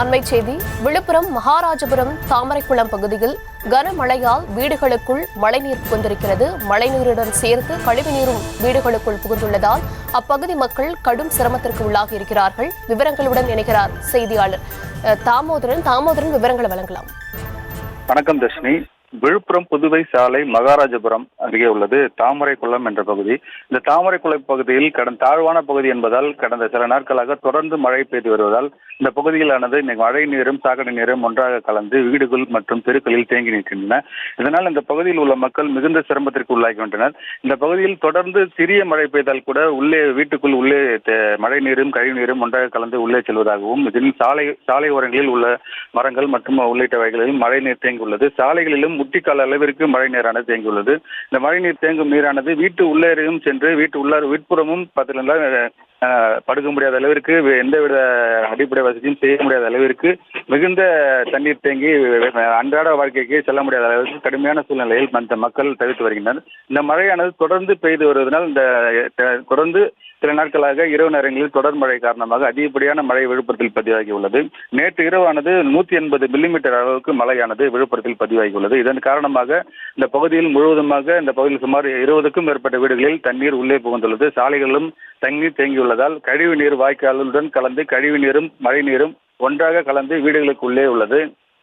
அண்மை செய்தி. விழுப்புரம் மகாராஜபுரம் தாமரைக்குளம் பகுதியில் கனமழையால் வீடுகளுக்குள் மழைநீர் புகுந்திருக்கிறது. மழைநீருடன் சேர்த்து கழிவுநீரும் வீடுகளுக்குள் புகுந்துள்ளதால் அப்பகுதி மக்கள் கடும் சிரமத்திற்கு உள்ளாகி இருக்கிறார்கள். விவரங்களுடன் இணைகிறார் செய்தியாளர் தாமோதரன். விவரங்களை வழங்கலாம். வணக்கம் தர்ஷினி. விழுப்புரம் புதுவை சாலை மகாராஜபுரம் அருகே உள்ளது தாமரைக்குளம் என்ற பகுதி. இந்த தாமரைக்குளம் பகுதியில் தாழ்வான பகுதி என்பதால் கடந்த சில நாட்களாக தொடர்ந்து மழை பெய்து வருவதால் இந்த பகுதியிலானது மழை நீரும் சாக்கடை நீரும் ஒன்றாக கலந்து வீடுகள் மற்றும் தெருக்களில் தேங்கி நிற்கின்றன. இதனால் இந்த பகுதியில் உள்ள மக்கள் மிகுந்த சிரமத்திற்கு உள்ளாகின்றனர். இந்த பகுதியில் தொடர்ந்து சிறிய மழை பெய்தால் கூட வீட்டுக்குள் மழை நீரும் கழிவு நீரும் ஒன்றாக கலந்து உள்ளே செல்வதாகவும், இதில் சாலை ஓரங்களில் உள்ள மரங்கள் மற்றும் உள்ளிட்ட வகைகளில் மழை நீர் தேங்கியுள்ளது. சாலைகளிலும் முட்டிக்கால அளவிற்கு மழை நீரானது தேங்கியுள்ளது. இந்த மழை நீர் தேங்கும் நீரானது வீட்டு உள்ளேயும் சென்று வீட்புறமும் படுக்க முடியாத அளவிற்கு எந்தவித அடிப்படை வசதியும் செய்ய முடியாத அளவிற்கு மிகுந்த தண்ணீர் தேங்கி அன்றாட வாழ்க்கைக்கு செல்ல முடியாத அளவிற்கு கடுமையான சூழ்நிலையில் அந்த மக்கள் தவிர்த்து வருகின்றனர். இந்த மழையானது தொடர்ந்து பெய்து வருவதனால் தொடர்ந்து சில நாட்களாக இரவு நேரங்களில் தொடர் மழை காரணமாக அதிகப்படியான மழை விழுப்புரத்தில் பதிவாகியுள்ளது. நேற்று இரவானது 180 மில்லிமீட்டர் அளவுக்கு மழையானது விழுப்புரத்தில் பதிவாகியுள்ளது. இதன் காரணமாக இந்த பகுதியில் சுமார் 20க்கும் மேற்பட்ட வீடுகளில் தண்ணீர் உள்ளே புகுந்துள்ளது. சாலைகளிலும் தண்ணீர் தேங்கியுள்ளதால் கழிவு நீர் வாய்க்காலுடன் கலந்து கழிவு நீரும் மழை நீரும் ஒன்றாக கலந்து வீடுகளுக்கு உள்ளே உள்ளது.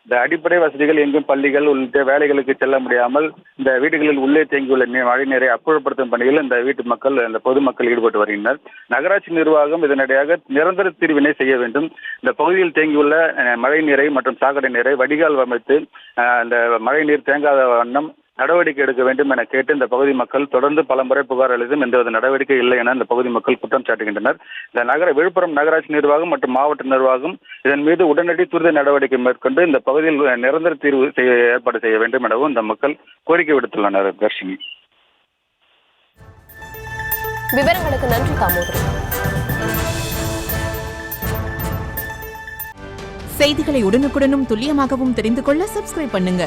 இந்த அடிப்படை வசதிகள் எங்கும் பள்ளிகள் உள்ளிட்ட வேலைகளுக்கு செல்ல முடியாமல் இந்த வீடுகளில் உள்ளே தேங்கியுள்ள மழை நீரை அப்புறப்படுத்தும் பணியில் இந்த பொதுமக்கள் ஈடுபட்டு வருகின்றனர். நகராட்சி நிர்வாகம் இதனிடையாக நிரந்தர தீர்வினை செய்ய வேண்டும். இந்த பகுதியில் தேங்கியுள்ள மழை நீரை மற்றும் சாக்கடை நீரை வடிகால் அமைத்து இந்த மழை நீர் தேங்காத வண்ணம் நடவடிக்கை எடுக்க வேண்டும் என கேட்டு இந்த பகுதி மக்கள் தொடர்ந்து பல முறை புகார் அளித்தும் எந்தவித நடவடிக்கை இல்லை என இந்த பகுதி மக்கள் குற்றம் சாட்டுகின்றனர். இந்த விழுப்புரம் நகராட்சி நிர்வாகம் மற்றும் மாவட்ட நிர்வாகம் இதன் மீது உடனடி துரித நடவடிக்கை மேற்கொண்டு இந்த பகுதியில் நிரந்தர தீர்வு ஏற்பாடு செய்ய வேண்டும் எனவும் இந்த மக்கள் கோரிக்கை விடுத்துள்ளனர். தர்ஷினி, விவரங்களுக்கு நன்றி தாமோதரன். செய்திகளை உடனுக்குடனும் துல்லியமாகவும் தெரிந்து கொள்ள சப்ஸ்கிரைப் பண்ணுங்க.